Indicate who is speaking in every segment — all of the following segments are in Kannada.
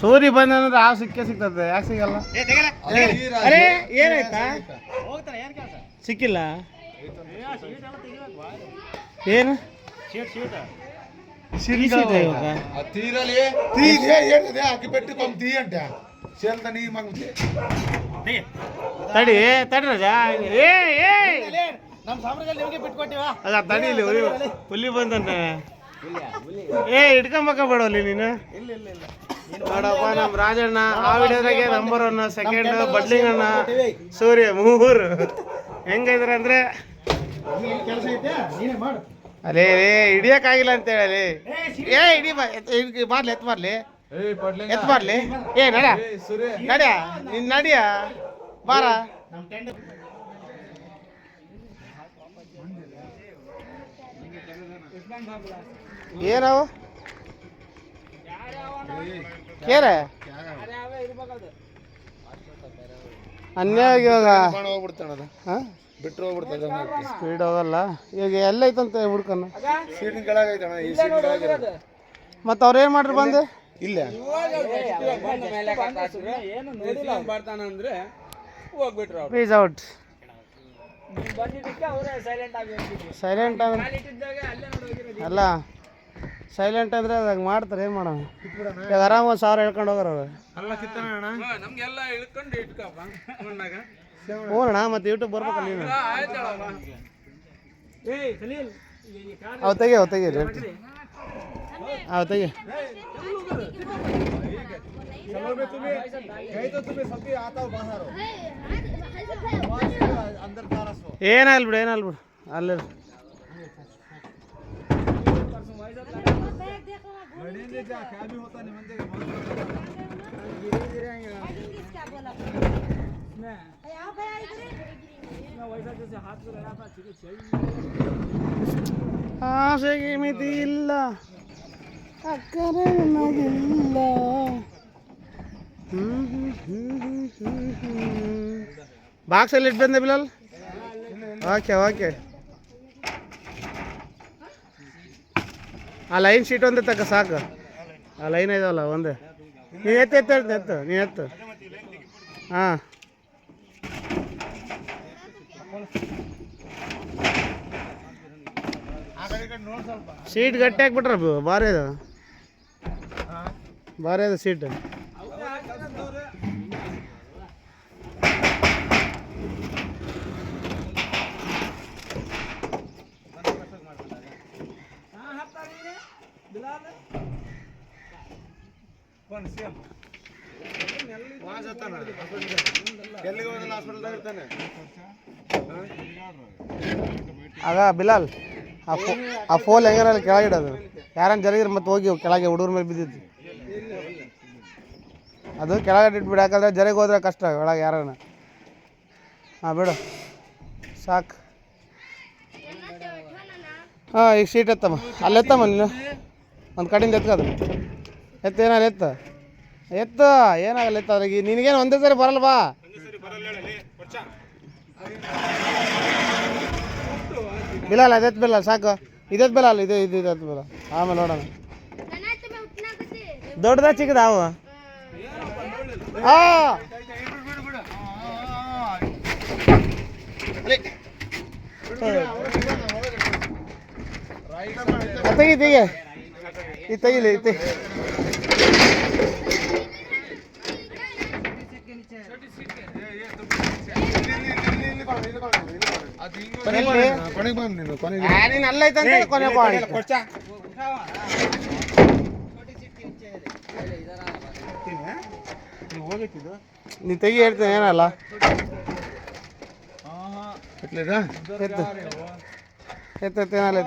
Speaker 1: ಸೂರಿ ಬಂದ್ರೆ ಹಾವು ಸಿಕ್ಕೇ ಸಿಗ್ತದೆ, ಯಾಕೆ ಸಿಗಲ್ಲ? ಅರೇ ಏನಾಯ್ತಾ? ಸಿಕ್ಕಿಲ್ಲ ಏನು ತಡಿ ತಡ್ರಜ ಅದ ತಡಿಲಿ ಹುಲಿ ಬಂದಂತ ಇಟ್ಕೊಂಬಕ್ಕ ಬೇಡವಲ್ಲಿ ನೀನು ನೋಡಪ್ಪ. ನಮ್ಮ ರಾಜಣ್ಣ ಆ ವಿಡಿಯೋದಾಗೆ ನಂಬರ್ 1, ಸೆಕೆಂಡ್ ಬಡ್ಲಿಂಗಣ್ಣ, ಸೂರ್ಯ 3 ಹೆಂಗಿದ್ರೆ ಅಂದ್ರೆ ಅಲೇ ಹಿಡಿಯಕ್ಕಾಗಿಲ್ಲ ಅಂತ ಹೇಳಿ ಹಿಡಿ ಮಾಡ್ಲಿ ಎತ್ ಮಾಡ್ಲಿ ಎತ್ ಮಾಡ್ಲಿ ನಡ್ಯ ನಡ್ಯ ನೀನ್ ನಡಿಯ ಬಾರ. ಏನವು ಕೇರೆ ಅನ್ಯಾಯ ಇವಾಗ ಬಿಟ್ಟರೆ ಹೋಗ್ಬಿಡ್ತದೆ, ಸ್ಪೀಡ್ ಹೋಗಲ್ಲ. ಈಗ ಎಲ್ಲ ಐತಂತ ಹುಡ್ಕನ್ನ ಮತ್ತೆ ಅವ್ರು ಏನು ಮಾಡ್ರಿ ಬಂದು ಇಲ್ಲ ಪ್ಲೀಸ್ ಔಟ್ ಸೈಲೆಂಟ್ ಅಲ್ಲ ಸೈಲೆಂಟ್ ಅಂದ್ರೆ ಅದಾಗ ಮಾಡ್ತಾರೆ, ಏನು ಮಾಡೋಣ. ಈಗ ಆರಾಮ 1000 ಹೇಳ್ಕೊಂಡು ಹೋಗೋರು ಅವ್ರು. ಹ್ಞೂ ಅಣ್ಣ, ಮತ್ತೆ ಯೂಟ್ಯೂಬ್ ಬರ್ಬೇಕಲ್ಲ ನೀನು. ಅವು ತೆಗಿ ರೇಟ್ ಅವು ತೆಗಿ. ಏನಾಗಲ್ಲ ಬಿಡು ಅಲ್ಲಿ ಆಸೆಗೆ ಮಿತಿ ಇಲ್ಲ, ಅಕ್ಕರೆ ನಮಗಿಲ್ಲ. ಬಾಕ್ಸಲ್ಲಿ ಇಟ್ಟು ಬಂದೆ ಬಿಲಲ್. ಓಕೆ ಆ ಲೈನ್ ಶೀಟ್ ಒಂದೇ ತಕ್ಕ ಸಾಕು. ಆ ಲೈನ್ ಇದಾವಲ್ಲ ಒಂದೇ. ನೀನು ಎತ್ತು ನೀನು ಎತ್ತು. ಹಾಂ ಸೀಟ್ ಗಟ್ಟಿ ಹಾಕ್ಬಿಟ್ರ ಭಾರಿ ಅದು ಸೀಟ್. ಆಗ ಬಿಲಾಲ್ ಆ ಫೋಲ್ ಹೆಂಗಾರಲ್ಲಿ ಕೆಳಗಿಡೋದು, ಯಾರನ್ನ ಜರಗಿದ್ರೆ ಮತ್ತೆ ಹೋಗಿ ಕೆಳಗೆ ಹುಡುಗ್ರ ಮೇಲೆ ಬಿದ್ದಿದ್ದು ಅದು ಕೆಳಗಡೆ ಇಟ್ಬಿಡು. ಯಾಕಂದ್ರೆ ಜರಿಗೆ ಹೋದ್ರೆ ಕಷ್ಟ ಒಳಗೆ ಯಾರನ್ನ. ಹಾಂ ಬಿಡು ಸಾಕು. ಹಾಂ ಈಗ ಸೀಟ್ ಎತ್ತಮ್ಮ, ಅಲ್ಲೆತ್ತಮ್ಮ ನೀನು ಒಂದು ಕಡೆಯಿಂದ ಎತ್ಕೋದು ಏನಾಗಲ್ಲ ಎತ್ತು ಏನಾಗಲ್ಲ ಎತ್ತ. ಅವ್ರಿಗೆ ನಿನಗೇನು ಒಂದೇ ಸರಿ ಬರಲ್ಲ ಬಾ. ಬಿಲಲ್ಲ ಅದೆತ್ ಬಿಲ್ಲ ಸಾಕು. ಇದೆತ್ ಬಿಲ್ಲ ಅಲ್ಲ ಇದು ಎತ್ ಬಿಲ್ಲ. ಆಮೇಲೆ ನೋಡೋಣ ದೊಡ್ಡದ ಚಿಕ್ಕದ ಅವು. ತೆಗಿಲಿ ನೀ ತೆಗಿ ಹೇಳ್ತೇನೆ ಏನಲ್ಲ. ಏನಲ್ಲ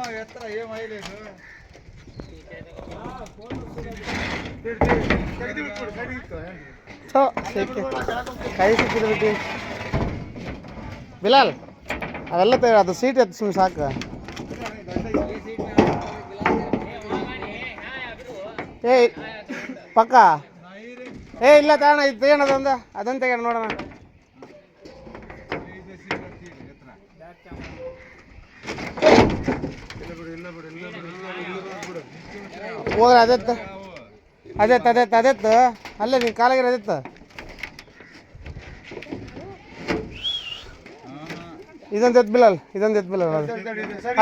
Speaker 1: ಕೈ ಸಿಕ್ಕಿದ ಬಿಟ್ಟು ಬಿಲಾಲ್ ಅವೆಲ್ಲ ಅದು ಸೀಟ್ ಎತ್ತು ಸುಮ್ಮನೆ ಸಾಕು. ಪಕ್ಕ ಇಲ್ಲ ತಗೋಣ, ಇದು ತೆಗೋಣ ಅದೊಂದು ತೆಗೋಣ ನೋಡೋಣ. ಹೋಗ್ರ ಅದೆತ್ತ ಅದೆತ್ತು ಅಲ್ಲೇ ನೀನು ಕಾಲಾಗಿರೋ ಅದೆತ್ತು ಇದೊಂದು ಎತ್ತು ಬಿಲ್ಲಲ್ಲ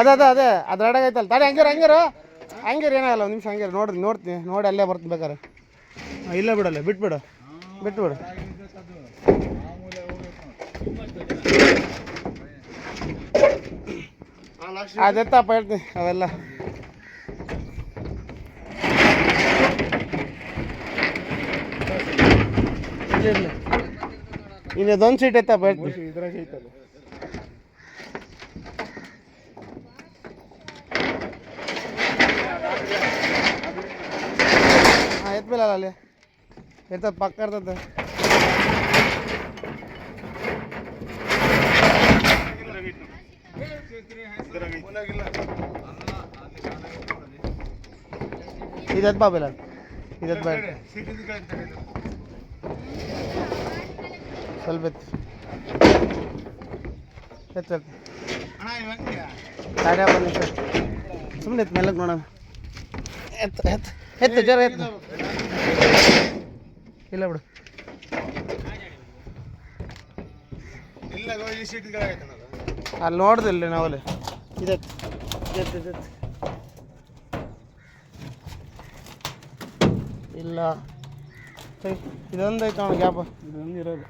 Speaker 1: ಅದೇ ಅದು ರೆಡಾಗಿ ಐತಲ್ಲ ತಡೆ ಹಂಗಿರು ಏನಾಗಲ್ಲ ಒಂದು ನಿಮಿಷ ಹಂಗಿರು ನೋಡ್ತೀನಿ ನೋಡಿ ಅಲ್ಲೇ ಬರ್ತೀನಿ ಬೇಕಾರೆ ಇಲ್ಲ ಬಿಡಲ್ಲ ಬಿಟ್ಬಿಡು ಅದೆತ್ತಪ್ಪ ಹೇಳ್ತೀನಿ ಅವೆಲ್ಲ ಇನ್ನೊಂದು ಸೀಟ್ ಐತಪ್ಪ ಹೇಳ್ತೀನಿ ಇದ್ರಾಗ ಐತಲ್ಲ ಹಾಂ ಎತ್ಬಿಲ್ಲ ಅಲ್ಲಿ ಇರ್ತದೆ ಪಕ್ಕ ಇರ್ತದೆ ಇದೆತ್ ಬಾಬಿಲ್ಲ ಇದೆತ್ ಬೇಡ ಸ್ವಲ್ಪ ಎತ್ತು ಗಾಡಿ ಬಂದು ಸರ್ ಸುಮ್ಮನೆ ಎತ್ತು ಮೇಲಕ್ಕೆ ನೋಡೋಣ ಎತ್ತು ಜರ ಎತ್ತು ಇಲ್ಲ ಬಿಡು ಅಲ್ಲಿ ನೋಡ್ದಿಲ್ಲ ನಾವಲ್ಲಿ ಇದೆತ್ತು ಇಲ್ಲ ಇದೊಂದು ಐತೆ ಅವನು ಗ್ಯಾಪ್ ಇದೊಂದು ಇರೋದು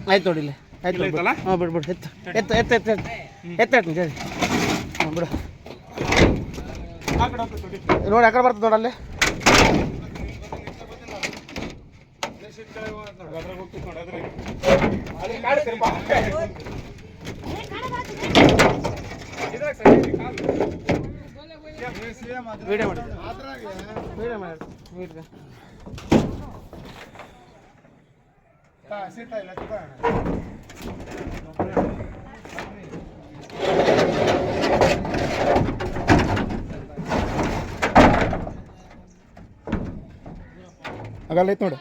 Speaker 1: ಆಯ್ತು ನೋಡಿಲ್ಲ ಆಯ್ತು ಹಾಂ ಬಿಡು ಎತ್ತು ಜರಿ ಹಾಂ ಬಿಡು ನೋಡಿ ಆ ಕಡೆ ಬರ್ತದೆ ನೋಡಲ್ಲಿ ವಿಡಿಯೋ ಮಾಡಿ ಆಗಲ್ಲ ಐತೆ ನೋಡು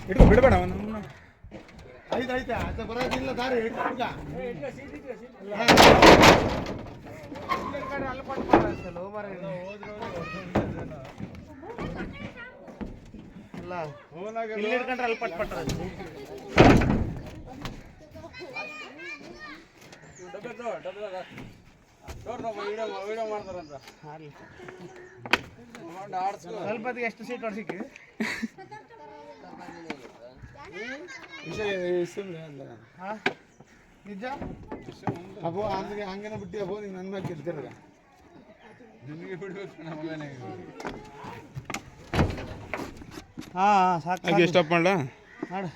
Speaker 1: ಇಟ್ಕೊ ಬಿಡಬೇಡ ಐತೆ ಅದು ಬರೋದಿಲ್ಲ ದಾರಿ ಇಲ್ಲಿ ಹಿಡ್ಕೊಂಡ್ರೆ ಅಲ್ಲಿ ಪಟ್ ಸ್ವಲ್ಪ ಎಷ್ಟು ಸೀಟ್ ಹೊಡ್ಸಿಕ್ಕಿ ನಿಜ ಅಬ್ಬೋ ಹಂಗೇನ ಬಿಟ್ಟು ಅಬ್ಬೋ ನೀವು ನನ್ನ ಮ್ಯಾಗ ಗೆದ್ದಿರ ನಿಮಗೆ ಬಿಡ್ಬೇಕು ಹಾಂ ಸಾಕು ಸ್ಟಾಪ್ ಮಾಡಲ ಮಾಡು